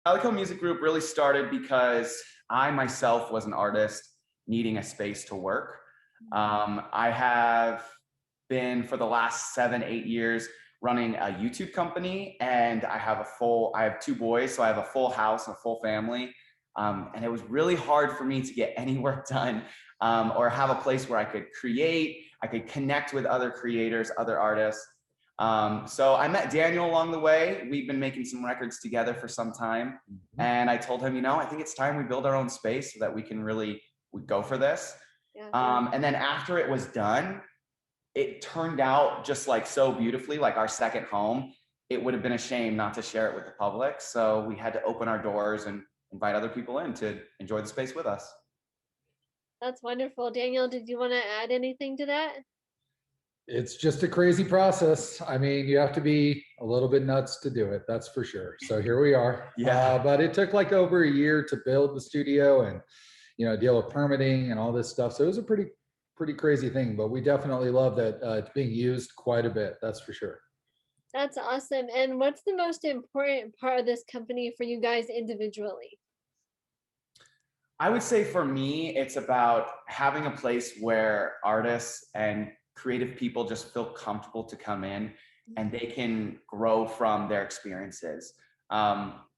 Cali Co Music Group really started because I myself was an artist needing a space to work. I have been for the last 7, 8 years running a YouTube company, and I have 2 boys, so I have a full house and a full family. And it was really hard for me to get any work done or have a place where I could create, I could connect with other creators, other artists. So I met Daniel along the way. We've been making some records together for some time. And I told him, I think it's time we build our own space so that we can really go for this. Yeah. And then after it was done, it turned out just like so beautifully, like our second home. It would have been a shame not to share it with the public. So we had to open our doors and invite other people in to enjoy the space with us. That's wonderful. Daniel, did you want to add anything to that? It's just a crazy process. I mean, you have to be a little bit nuts to do it. That's for sure. So here we are. Yeah. But it took like over a year to build the studio and, deal with permitting and all this stuff. So it was a pretty crazy thing, but we definitely love that it's being used quite a bit. That's for sure. That's awesome. And what's the most important part of this company for you guys individually? I would say for me, it's about having a place where artists and creative people just feel comfortable to come in and they can grow from their experiences.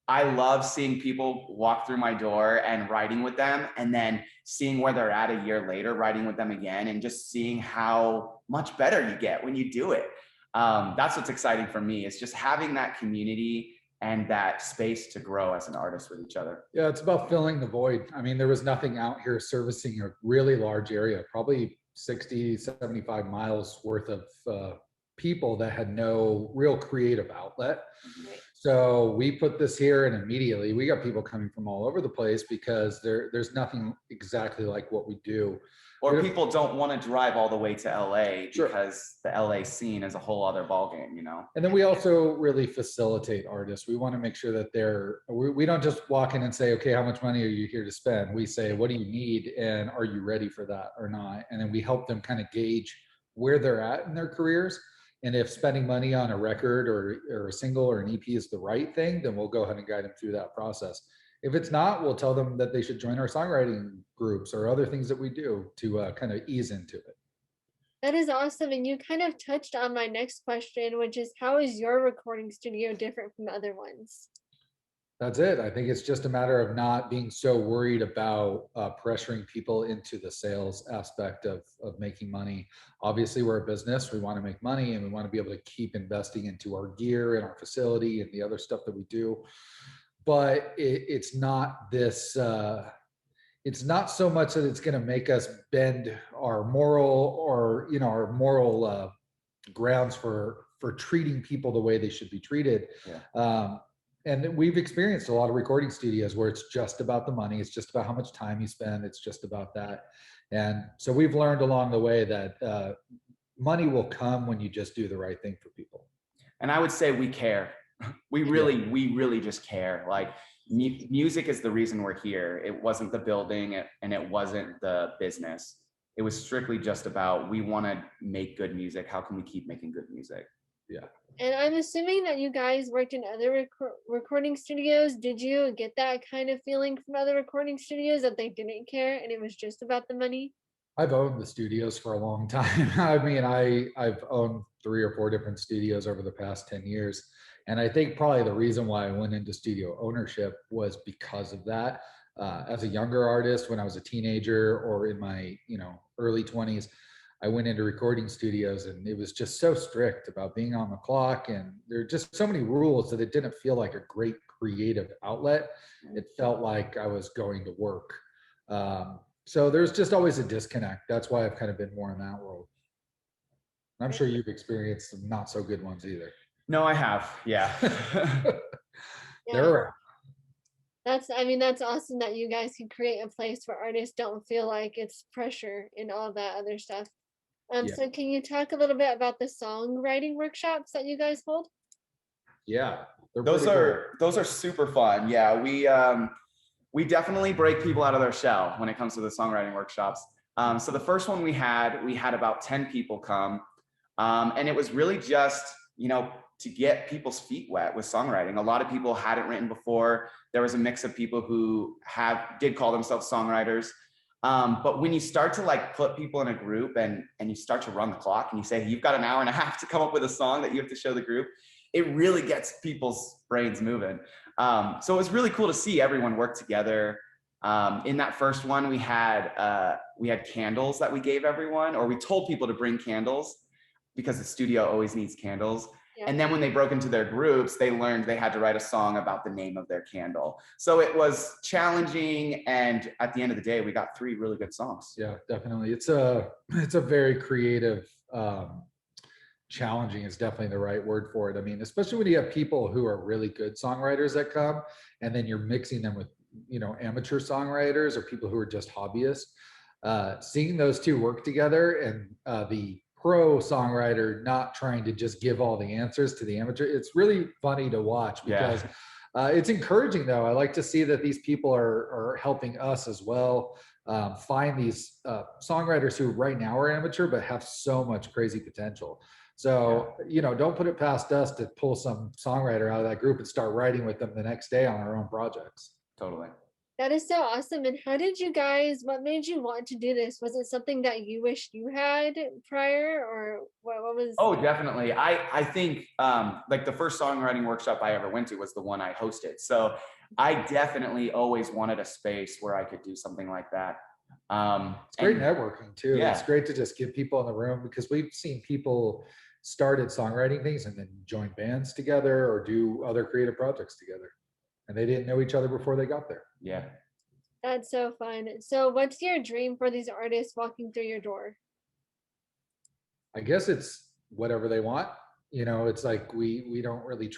I love seeing people walk through my door and writing with them, and then seeing where they're at a year later, writing with them again, and just seeing how much better you get when you do it. That's what's exciting for me, is just having that community and that space to grow as an artist with each other. Yeah, it's about filling the void. I mean, there was nothing out here servicing a really large area, probably 60, 75 miles worth of people that had no real creative outlet. Right. So we put this here, and immediately we got people coming from all over the place because there's nothing exactly like what we do. Or people don't want to drive all the way to LA Sure. because the LA scene is a whole other ballgame, And then we also really facilitate artists. We want to make sure that we don't just walk in and say, okay, how much money are you here to spend? We say, what do you need? And are you ready for that or not? And then we help them kind of gauge where they're at in their careers. And if spending money on a record or a single or an EP is the right thing, then we'll go ahead and guide them through that process. If it's not, we'll tell them that they should join our songwriting groups or other things that we do to kind of ease into it. That is awesome. And you kind of touched on my next question, which is, how is your recording studio different from other ones? That's it. I think it's just a matter of not being so worried about pressuring people into the sales aspect of making money. Obviously, we're a business. We want to make money, and we want to be able to keep investing into our gear and our facility and the other stuff that we do. But it's not this, it's not so much that it's going to make us bend our moral or, our moral grounds for treating people the way they should be treated. Yeah. And we've experienced a lot of recording studios where it's just about the money. It's just about how much time you spend. It's just about that. And so we've learned along the way that money will come when you just do the right thing for people. And I would say we care. We really just care. Like, music is the reason we're here. It wasn't the building and it wasn't the business. It was strictly just about, we want to make good music. How can we keep making good music? Yeah. And I'm assuming that you guys worked in other recording studios. Did you get that kind of feeling from other recording studios, that they didn't care and it was just about the money? I've owned the studios for a long time. I mean, I've owned 3 or 4 different studios over the past 10 years. And I think probably the reason why I went into studio ownership was because of that. As a younger artist, when I was a teenager or in my early 20s, I went into recording studios, and it was just so strict about being on the clock, and there are just so many rules that it didn't feel like a great creative outlet. It felt like I was going to work. So there's just always a disconnect. That's why I've kind of been more in that world. I'm sure you've experienced some not so good ones either. No, I have. Yeah. They're around. That's awesome that you guys can create a place where artists don't feel like it's pressure and all that other stuff. So can you talk a little bit about the songwriting workshops that you guys hold? Yeah. Those are super fun. Yeah, we definitely break people out of their shell when it comes to the songwriting workshops. So the first one we had about 10 people come. And it was really just to get people's feet wet with songwriting. A lot of people hadn't written before. There was a mix of people who did call themselves songwriters. But when you start to like put people in a group and you start to run the clock and you say, you've got an hour and a half to come up with a song that you have to show the group, it really gets people's brains moving. So it was really cool to see everyone work together. In that first one, we had candles that we gave everyone, or we told people to bring candles because the studio always needs candles. Yeah. And then when they broke into their groups, they learned they had to write a song about the name of their candle. So it was challenging. And at the end of the day, we got 3 really good songs. Yeah, definitely. It's a very creative, challenging is definitely the right word for it. I mean, especially when you have people who are really good songwriters that come, and then you're mixing them with, amateur songwriters or people who are just hobbyists. Seeing those two work together, and the pro songwriter not trying to just give all the answers to the amateur, it's really funny to watch because it's encouraging though. I like to see that these people are helping us as well find these songwriters who right now are amateur but have so much crazy potential. So, don't put it past us to pull some songwriter out of that group and start writing with them the next day on our own projects. Totally. That is so awesome. And what made you want to do this? Was it something that you wished you had prior, or what was? Oh, definitely. I think like the first songwriting workshop I ever went to was the one I hosted. So I definitely always wanted a space where I could do something like that. It's great networking too. Yeah. It's great to just get people in the room, because we've seen people started songwriting things and then join bands together or do other creative projects together, and they didn't know each other before they got there. Yeah. That's so fun. So what's your dream for these artists walking through your door? I guess it's whatever they want. It's like we don't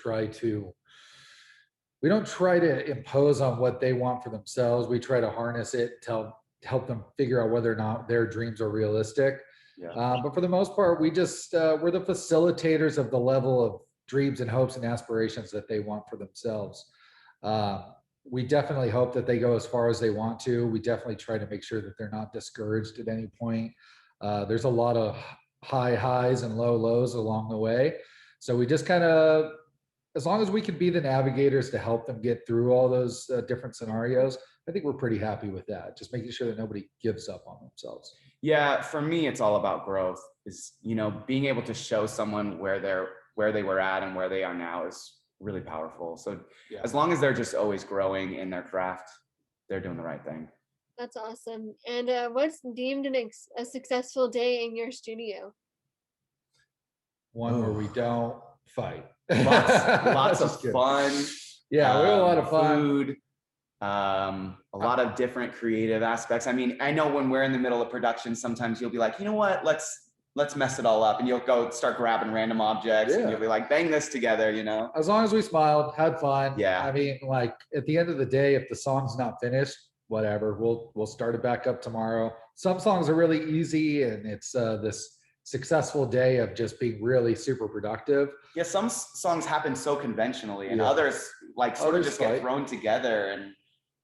try to impose on what they want for themselves. We try to harness it to help them figure out whether or not their dreams are realistic. Yeah. But for the most part, we're the facilitators of the level of dreams and hopes and aspirations that they want for themselves. We definitely hope that they go as far as they want to. We definitely try to make sure that they're not discouraged at any point. There's a lot of high highs and low lows along the way. So we just kind of, as long as we can be the navigators to help them get through all those different scenarios, I think we're pretty happy with that. Just making sure that nobody gives up on themselves. Yeah, for me, it's all about growth. Is being able to show someone where they were at and where they are now is really powerful. So as long as they're just always growing in their craft, they're doing the right thing. That's awesome. And what's deemed a successful day in your studio? One where we don't fight. Lots of fun. Yeah, we have a lot of fun. Food. A lot of different creative aspects. I mean, I know when we're in the middle of production, sometimes you'll be like, you know what, let's mess it all up, and you'll go start grabbing random objects, and you'll be like, bang this together, As long as we smiled, had fun. Yeah. I mean, like at the end of the day, if the song's not finished, whatever, we'll start it back up tomorrow. Some songs are really easy, and it's this successful day of just being really super productive. Yeah, some songs happen so conventionally, and others sort of just get thrown together,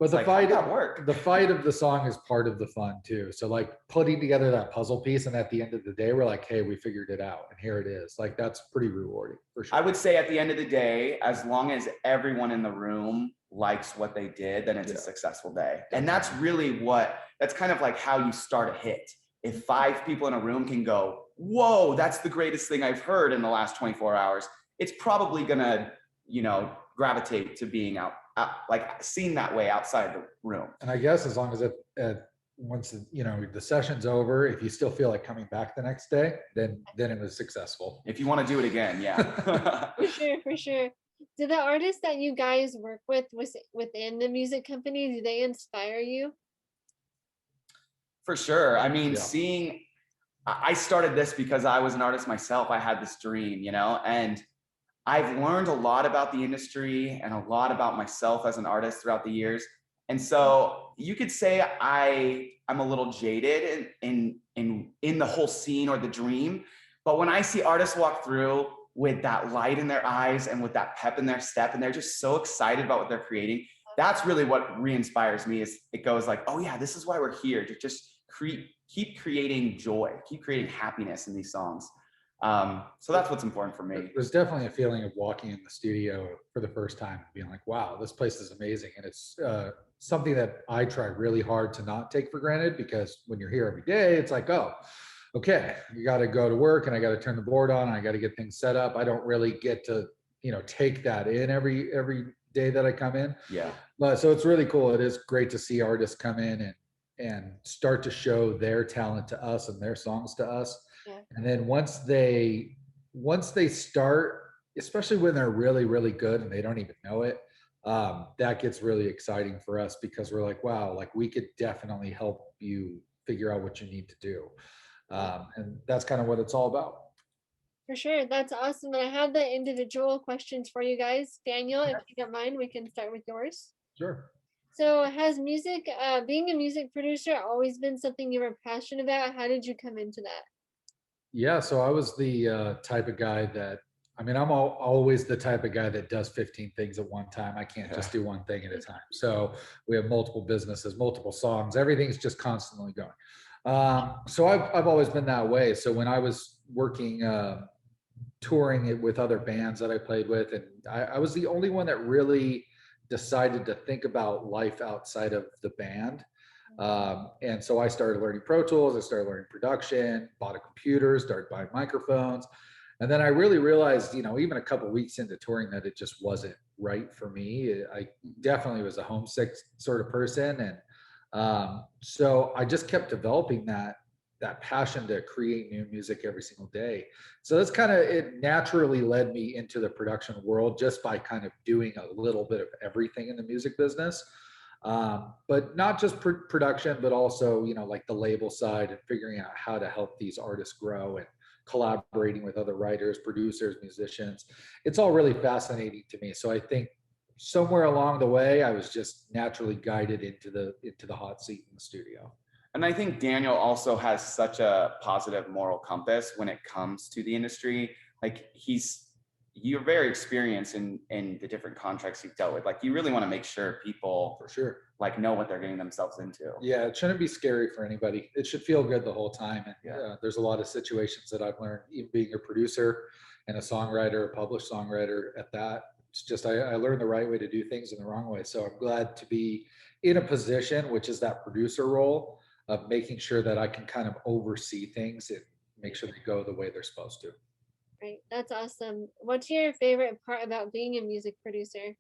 but the fight of the song is part of the fun too. So like putting together that puzzle piece, and at the end of the day, we're like, hey, we figured it out, and here it is. Like, that's pretty rewarding for sure. I would say at the end of the day, as long as everyone in the room likes what they did, then it's a successful day. And that's really that's kind of like how you start a hit. If 5 people in a room can go, whoa, that's the greatest thing I've heard in the last 24 hours, it's probably gonna, gravitate to being out seen that way outside the room. And I guess as long as once the session's over, if you still feel like coming back the next day, then it was successful. If you want to do it again, yeah. For sure. Do the artists that you guys work with within the music company, do they inspire you? For sure. I mean, I started this because I was an artist myself. I had this dream, and I've learned a lot about the industry and a lot about myself as an artist throughout the years. And so you could say I'm a little jaded in the whole scene or the dream. But when I see artists walk through with that light in their eyes and with that pep in their step, and they're just so excited about what they're creating, that's really what re-inspires me. Is it goes like, oh yeah, this is why we're here, to just keep creating joy, keep creating happiness in these songs. So that's what's important for me. There's definitely a feeling of walking in the studio for the first time and being like, wow, this place is amazing. And it's something that I try really hard to not take for granted, because when you're here every day, it's like, oh, okay, you got to go to work and I got to turn the board on. And I got to get things set up. I don't really get to, take that in every day that I come in. Yeah. But so it's really cool. It is great to see artists come in and start to show their talent to us and their songs to us. Yeah. And then once they start, especially when they're really, really good and they don't even know it, that gets really exciting for us, because we're like, wow, like we could definitely help you figure out what you need to do. And that's kind of what it's all about. For sure. That's awesome. And I have the individual questions for you guys. Daniel, if you don't mind, we can start with yours. Sure. So has music, being a music producer, always been something you were passionate about? How did you come into that? Yeah, so I was the type of guy that, I'm always the type of guy that does 15 things at one time. I can't just do one thing at a time. So we have multiple businesses, multiple songs, everything's just constantly going. So I've always been that way. So when I was working, touring it with other bands that I played with, and I was the only one that really decided to think about life outside of the band. And so I started learning Pro Tools, I started learning production, bought a computer, started buying microphones. And then I really realized, even a couple of weeks into touring, that it just wasn't right for me. I definitely was a homesick sort of person. And so I just kept developing that passion to create new music every single day. So that's it naturally led me into the production world, just by kind of doing a little bit of everything in the music business. But not just production, but also, like the label side and figuring out how to help these artists grow and collaborating with other writers, producers, musicians. It's all really fascinating to me. So I think somewhere along the way, I was just naturally guided into the hot seat in the studio. And I think Daniel also has such a positive moral compass when it comes to the industry. Like you're very experienced in the different contracts you've dealt with. Like you really want to make sure people For sure, like know what they're getting themselves into. Yeah, it shouldn't be scary for anybody. It should feel good the whole time. And Yeah. there's a lot of situations that I've learned, even being a producer and a songwriter, a published songwriter at that. It's just, I learned the right way to do things and the wrong way. So I'm glad to be in a position, which is that producer role, of making sure that I can kind of oversee things and make sure they go the way they're supposed to. Right. That's awesome. What's your favorite part about being a music producer?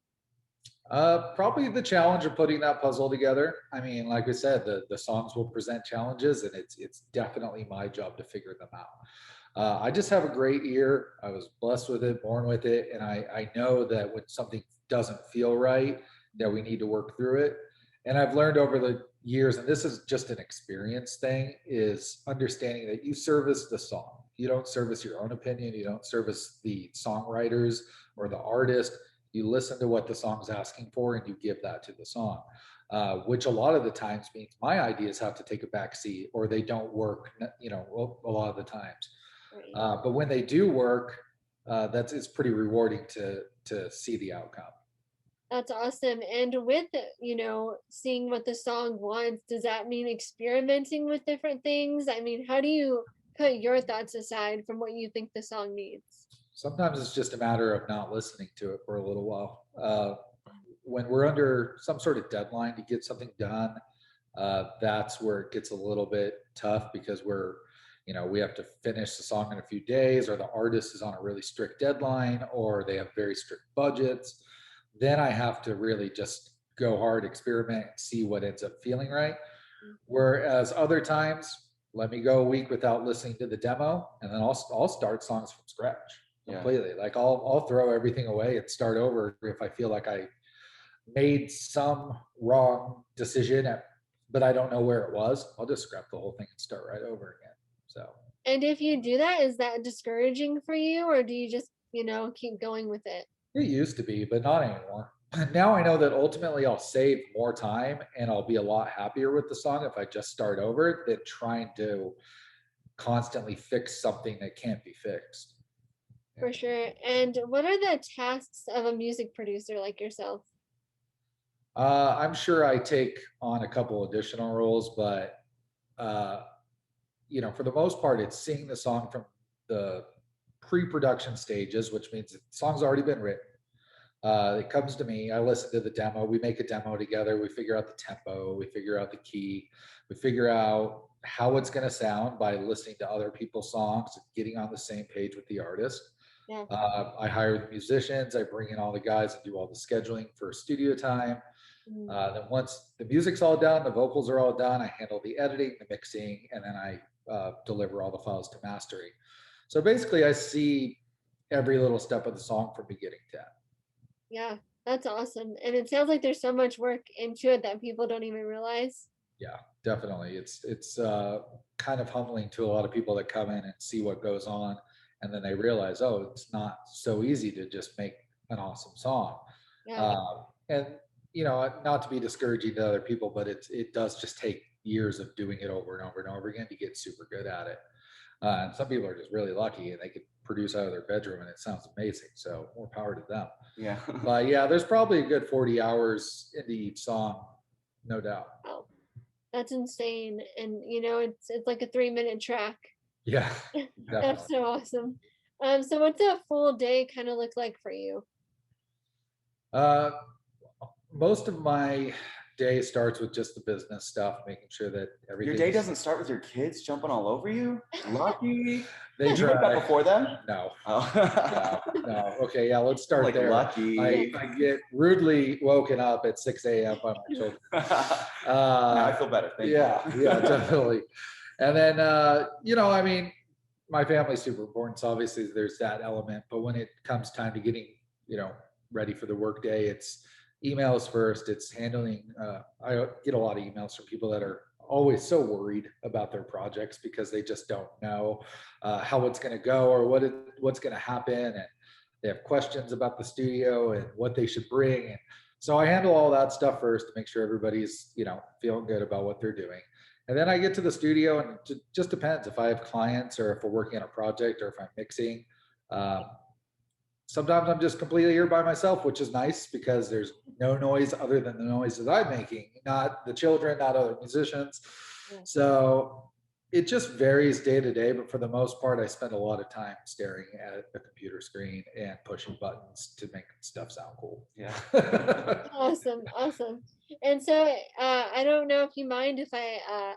Probably the challenge of putting that puzzle together. Like I said, the songs will present challenges, and it's definitely my job to figure them out. I just have a great ear. I was blessed with it, born with it, and I know that when something doesn't feel right, that we need to work through it. And I've learned over the years, and this is just an experience thing, is understanding that you service the song. You don't service your own opinion. You don't service the songwriters or the artist. You listen to what the song's asking for and you give that to the song, which a lot of the times means my ideas have to take a back seat, or they don't work, a lot of the times. Right. But when they do work, it's pretty rewarding to see the outcome. That's awesome. And with, seeing what the song wants, does that mean experimenting with different things? How do you put your thoughts aside from what you think the song needs? Sometimes it's just a matter of not listening to it for a little while. When we're under some sort of deadline to get something done, that's where it gets a little bit tough, because we have to finish the song in a few days, or the artist is on a really strict deadline, or they have very strict budgets. Then I have to really just go hard, experiment, and see what ends up feeling right. Whereas other times, let me go a week without listening to the demo, and then I'll start songs from scratch completely. Like I'll throw everything away and start over if I feel like I made some wrong decision, but I don't know where it was. I'll just scrap the whole thing and start right over again. So. And if you do that, is that discouraging for you, or do you just, keep going with it? It used to be, but not anymore. Now I know that ultimately I'll save more time and I'll be a lot happier with the song if I just start over than trying to constantly fix something that can't be fixed. For sure. And what are the tasks of a music producer like yourself? I'm sure I take on a couple additional roles, but for the most part, it's singing the song from the pre-production stages, which means the song's already been written. It comes to me, I listen to the demo, we make a demo together, we figure out the tempo, we figure out the key, we figure out how it's going to sound by listening to other people's songs and getting on the same page with the artist. Yeah. I hire the musicians, I bring in all the guys and do all the scheduling for studio time. Then once the music's all done, the vocals are all done, I handle the editing, the mixing, and then I deliver all the files to mastering. So basically I see every little step of the song from beginning to end. Yeah, that's awesome. And it sounds like there's so much work into it that people don't even realize. Yeah, definitely. It's kind of humbling to a lot of people that come in and see what goes on, and then they realize, oh, it's not so easy to just make an awesome song. Yeah. And you know, not to be discouraging to other people, but it does just take years of doing it over and over and over again to get super good at it. And some people are just really lucky and they can produce out of their bedroom and it sounds amazing. So more power to them. Yeah. But yeah, there's probably a good 40 hours into each song, no doubt. Oh, that's insane. And you know, it's like a 3-minute track. Yeah, That's definitely. so awesome. So what's a full day kind of look like for you? Most of my day starts with just the business stuff, making sure that everything. Your day doesn't start with your kids jumping all over you? Lucky. They Did you wake up try. before them? No, Oh. no. Okay, yeah, let's start Like there. lucky. I get rudely woken up at 6 a.m. by my children. Now I feel better. Thank Yeah, you. yeah, definitely. And then, you know, I mean, my family's super important. So obviously there's that element. But when it comes time to getting, you know, ready for the workday, it's emails first. It's handling, I get a lot of emails from people that are always so worried about their projects because they just don't know how it's going to go or what's going to happen. And they have questions about the studio and what they should bring. And so I handle all that stuff first to make sure everybody's, you know, feeling good about what they're doing. And then I get to the studio and it just depends if I have clients or if we're working on a project or if I'm mixing. Sometimes I'm just completely here by myself, which is nice because there's no noise other than the noises I'm making, not the children, not other musicians. Yeah. So it just varies day to day, but for the most part, I spend a lot of time staring at a computer screen and pushing buttons to make stuff sound cool. Yeah. Awesome. And so I don't know if you mind if I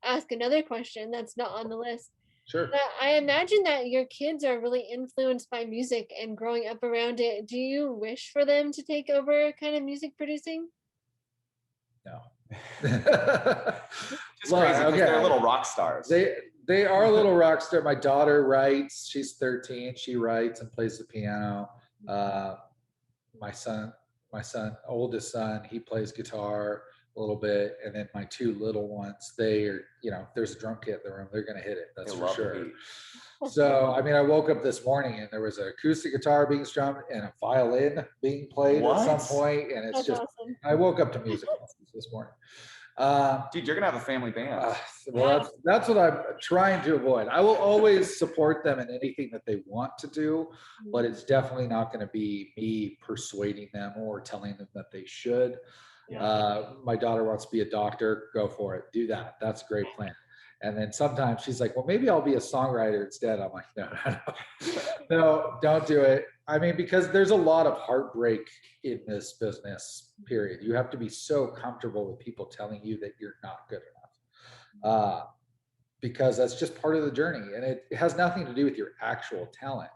ask another question that's not on the list. Sure. But I imagine that your kids are really influenced by music and growing up around it. Do you wish for them to take over kind of music producing? No. Just crazy because they're little rock stars. They are a little rock star. My daughter writes. She's 13. She writes and plays the piano. My oldest son, he plays guitar a little bit, and then my two little ones, they are, you know, if there's a drum kit in the room, they're going to hit it. That's for sure. So, I mean, I woke up this morning and there was an acoustic guitar being strummed and a violin being played at some point, and it's That's just awesome. I woke up to music lessons this morning. Dude, you're gonna have a family band. Well, that's what I'm trying to avoid. I will always support them in anything that they want to do, but it's definitely not going to be me persuading them or telling them that they should. My daughter wants to be a doctor. Go for it. Do that. That's a great plan. And then sometimes she's like, well, maybe I'll be a songwriter instead. I'm like, no, don't do it. I mean, because there's a lot of heartbreak in this business, period. You have to be so comfortable with people telling you that you're not good enough, because that's just part of the journey. And it has nothing to do with your actual talent.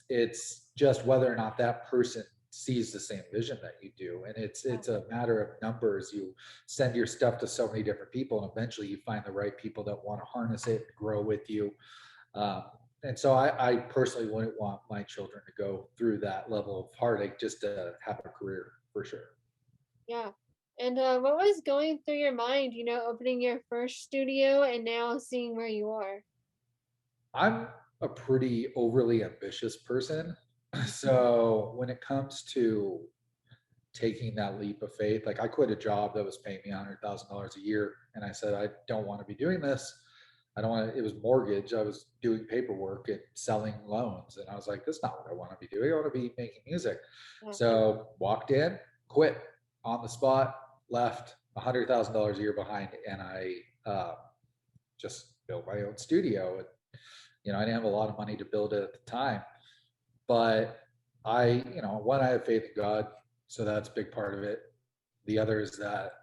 It's just whether or not that person sees the same vision that you do. And it's a matter of numbers. You send your stuff to so many different people, and eventually you find the right people that want to harness it, grow with you. And so I personally wouldn't want my children to go through that level of heartache just to have a career, for sure. Yeah. And what was going through your mind, you know, opening your first studio and now seeing where you are? I'm a pretty overly ambitious person. So when it comes to taking that leap of faith, like I quit a job that was paying me $100,000 a year. And I said, I don't want to be doing this. I don't want to, it was mortgage. I was doing paperwork and selling loans. And I was like, that's not what I want to be doing. I want to be making music. Yeah. So walked in, quit on the spot, left $100,000 a year behind. And I just built my own studio. And You know, I didn't have a lot of money to build it at the time, but one, I have faith in God, so that's a big part of it. The other is that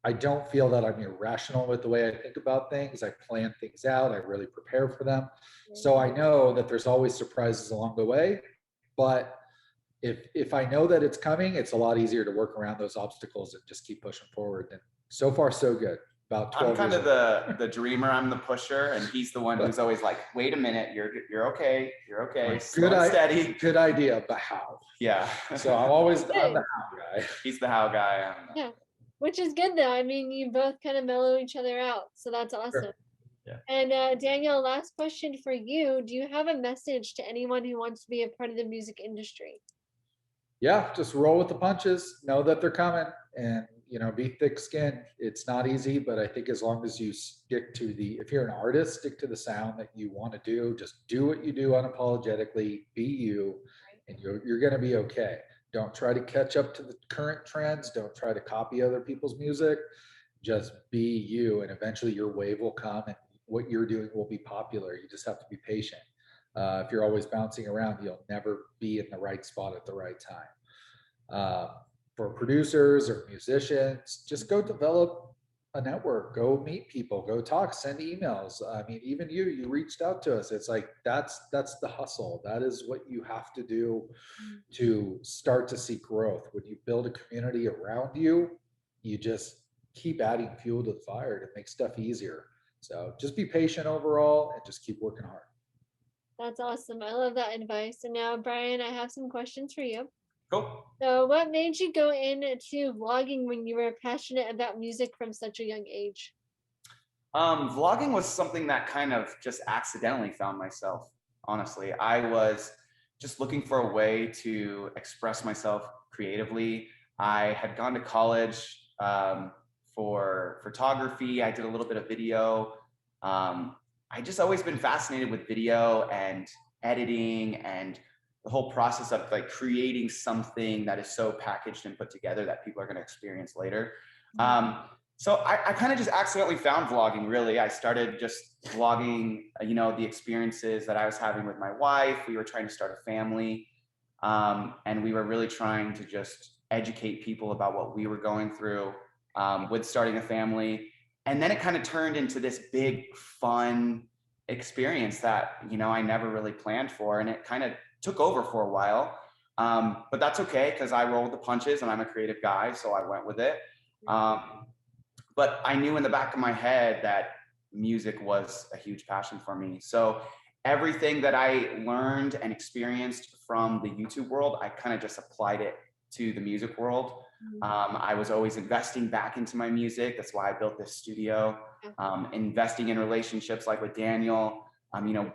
I don't feel that I'm irrational with the way I think about things. I plan things out. I really prepare for them. So I know that there's always surprises along the way, but if I know that it's coming, it's a lot easier to work around those obstacles and just keep pushing forward. And so far, so good. About 12 I'm kind years of the dreamer. I'm the pusher, and he's the one who's always like, "Wait a minute, you're okay, you're okay, slow and steady." Good idea, but how? Yeah. So I'm the how guy. He's the how guy. Yeah, which is good though. I mean, you both kind of mellow each other out, so that's awesome. Sure. Yeah. And Daniel, last question for you. Do you have a message to anyone who wants to be a part of the music industry? Yeah, just roll with the punches, know that they're coming, and be thick-skinned. It's not easy, but I think as long as you stick to if you're an artist, stick to the sound that you want to do. Just do what you do unapologetically, be you, and you're going to be okay. Don't try to catch up to the current trends. Don't try to copy other people's music. Just be you, and eventually your wave will come, and what you're doing will be popular. You just have to be patient. If you're always bouncing around, you'll never be in the right spot at the right time. For producers or musicians, just go develop a network, go meet people, go talk, send emails. I mean, even you reached out to us. It's like, that's the hustle. That is what you have to do to start to see growth. When you build a community around you, you just keep adding fuel to the fire to make stuff easier. So just be patient overall and just keep working hard. That's awesome. I love that advice. And now, Bryan, I have some questions for you. Cool. So, what made you go into vlogging when you were passionate about music from such a young age? Vlogging was something that kind of just accidentally found myself. Honestly, I was just looking for a way to express myself creatively. I had gone to college for photography. I did a little bit of video. I just always been fascinated with video and editing and the whole process of like creating something that is so packaged and put together that people are going to experience later. So I kind of just accidentally found vlogging, really. I started just vlogging, the experiences that I was having with my wife. We were trying to start a family, and we were really trying to just educate people about what we were going through with starting a family. And then it kind of turned into this big, fun experience that, I never really planned for. And it kind of took over for a while. But that's okay, because I roll with the punches and I'm a creative guy. So I went with it. But I knew in the back of my head that music was a huge passion for me. So everything that I learned and experienced from the YouTube world, I kind of just applied it to the music world. I was always investing back into my music. That's why I built this studio, investing in relationships like with Daniel,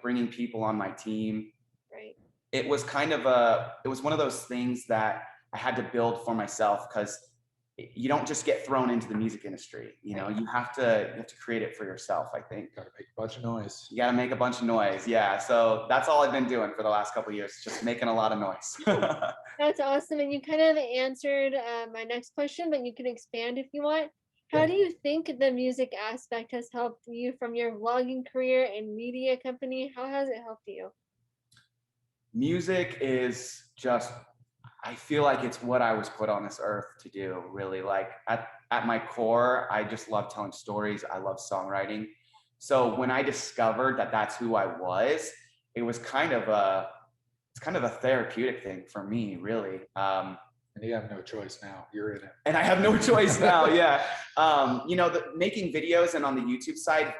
bringing people on my team. Right. It was it was one of those things that I had to build for myself, because you don't just get thrown into the music industry. You have to create it for yourself, I think. Got to make a bunch of noise. You got to make a bunch of noise. Yeah. So that's all I've been doing for the last couple of years, just making a lot of noise. That's awesome. And you kind of answered my next question, but you can expand if you want. How do you think the music aspect has helped you from your vlogging career and media company? How has it helped you? Music is just, I feel like it's what I was put on this earth to do, really. Like at my core, I just love telling stories. I love songwriting. So when I discovered that that's who I was, it was kind of a therapeutic thing for me, really. And you have no choice now. You're in it. And I have no choice now. Yeah. Making videos and on the YouTube side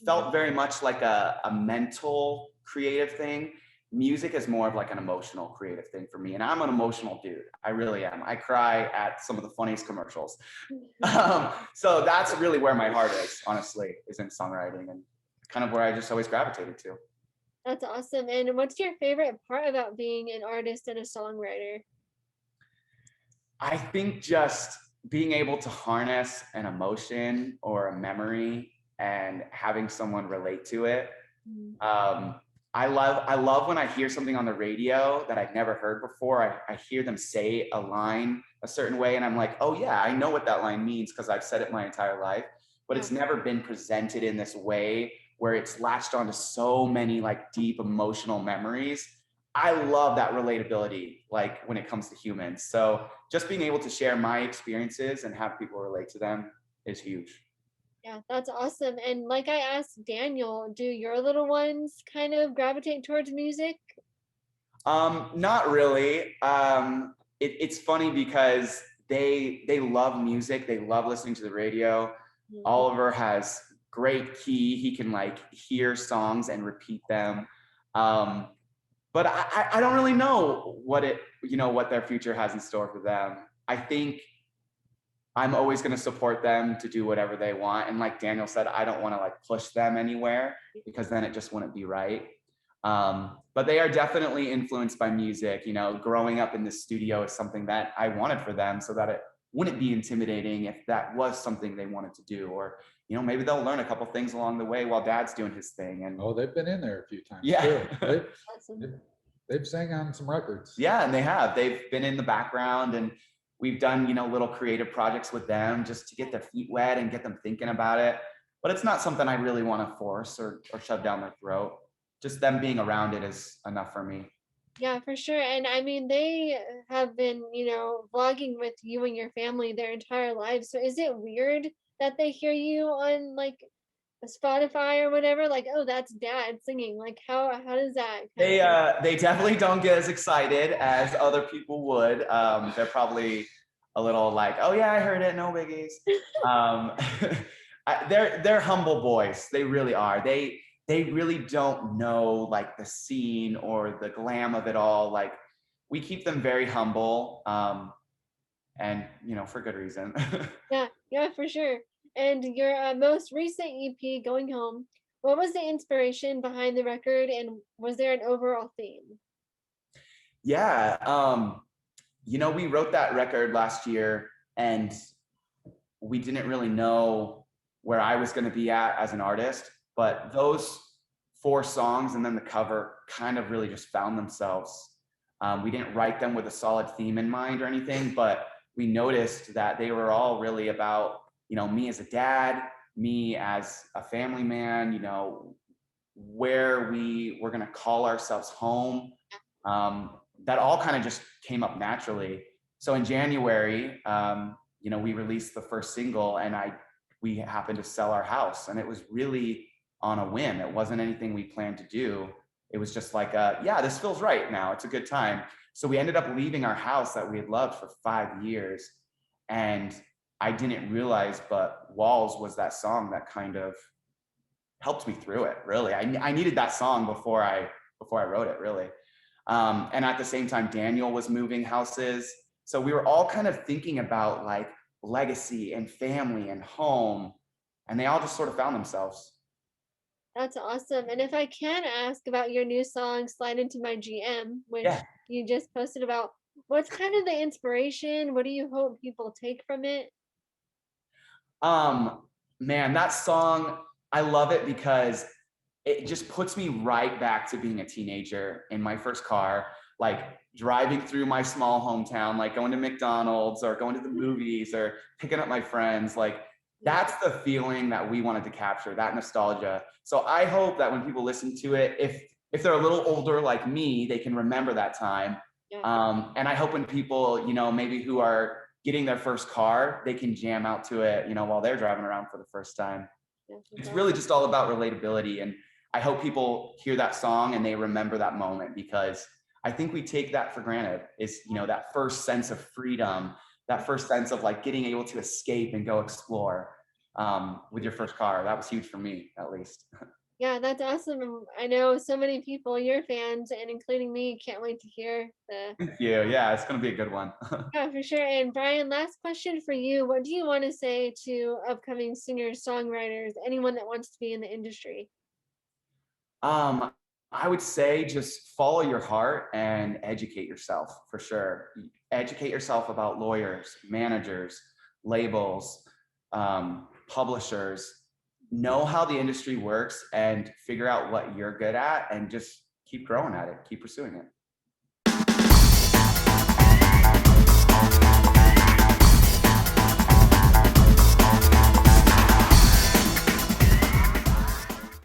felt very much like a mental creative thing. Music is more of like an emotional creative thing for me. And I'm an emotional dude. I really am. I cry at some of the funniest commercials. So that's really where my heart is, honestly, is in songwriting, and kind of where I just always gravitated to. That's awesome. And what's your favorite part about being an artist and a songwriter? I think just being able to harness an emotion or a memory and having someone relate to it. I love when I hear something on the radio that I've never heard before. I hear them say a line a certain way, and I'm like, oh yeah, I know what that line means because I've said it my entire life, but it's never been presented in this way where it's latched onto so many like deep emotional memories. I love that relatability, like when it comes to humans. So just being able to share my experiences and have people relate to them is huge. Yeah, that's awesome. And like I asked Daniel, do your little ones kind of gravitate towards music? Not really. It's funny because they love music. They love listening to the radio. Mhm. Oliver has great key. He can like hear songs and repeat them. Um, but I don't really know what their future has in store for them. I think I'm always going to support them to do whatever they want. And like Daniel said, I don't want to like push them anywhere because then it just wouldn't be right. But they are definitely influenced by music. Growing up in the studio is something that I wanted for them so that it wouldn't be intimidating if that was something they wanted to do. Or, maybe they'll learn a couple things along the way while dad's doing his thing. And Oh, they've been in there a few times yeah. too. Awesome. They've sang on some records. Yeah, and they have. They've been in the background, and we've done, little creative projects with them just to get their feet wet and get them thinking about it. But it's not something I really want to force or shove down their throat. Just them being around it is enough for me. Yeah, for sure. And I mean, they have been, vlogging with you and your family their entire lives. So is it weird that they hear you on like Spotify or whatever? Like, oh, that's dad singing. Like, how does that kind They definitely don't get as excited as other people would. They're probably a little like, oh yeah, I heard it, no biggies. They're humble boys. They really are. They really don't know like the scene or the glam of it all. Like we keep them very humble, and for good reason. Yeah, for sure. And your most recent EP, Going Home, what was the inspiration behind the record, and was there an overall theme? Yeah, we wrote that record last year, and we didn't really know where I was going to be at as an artist, but those 4 songs and then the cover kind of really just found themselves. We didn't write them with a solid theme in mind or anything, but we noticed that they were all really about, me as a dad, me as a family man, where we were going to call ourselves home. That all kind of just came up naturally. So in January, we released the first single, and we happened to sell our house, and it was really on a whim. It wasn't anything we planned to do. It was just like, yeah, this feels right now. It's a good time. So we ended up leaving our house that we had loved for 5 years. And I didn't realize, but Walls was that song that kind of helped me through it, really. I needed that song before I wrote it, really. And at the same time, Daniel was moving houses. So we were all kind of thinking about like legacy and family and home, and they all just sort of found themselves. That's awesome. And if I can ask about your new song, Slide Into My GM, which Yeah. you just posted about, what's kind of the inspiration? What do you hope people take from it? Man, that song, I love it because it just puts me right back to being a teenager in my first car, like driving through my small hometown, like going to McDonald's or going to the movies or picking up my friends. Like that's the feeling that we wanted to capture, that nostalgia. So I hope that when people listen to it, if they're a little older like me, they can remember that time. Yeah. And I hope when people, maybe who are getting their first car, they can jam out to it, while they're driving around for the first time. It's really just all about relatability. And I hope people hear that song and they remember that moment, because I think we take that for granted. Is, that first sense of freedom, that first sense of like getting able to escape and go explore with your first car. That was huge for me, at least. Yeah, that's awesome. And I know so many people, your fans, and including me, can't wait to hear the. Thank you. Yeah, it's going to be a good one. Yeah, for sure. And Brian, last question for you. What do you want to say to upcoming singers, songwriters, anyone that wants to be in the industry? I would say just follow your heart and educate yourself, for sure. Educate yourself about lawyers, managers, labels, publishers. Know how the industry works and figure out what you're good at, and just keep growing at it, keep pursuing it.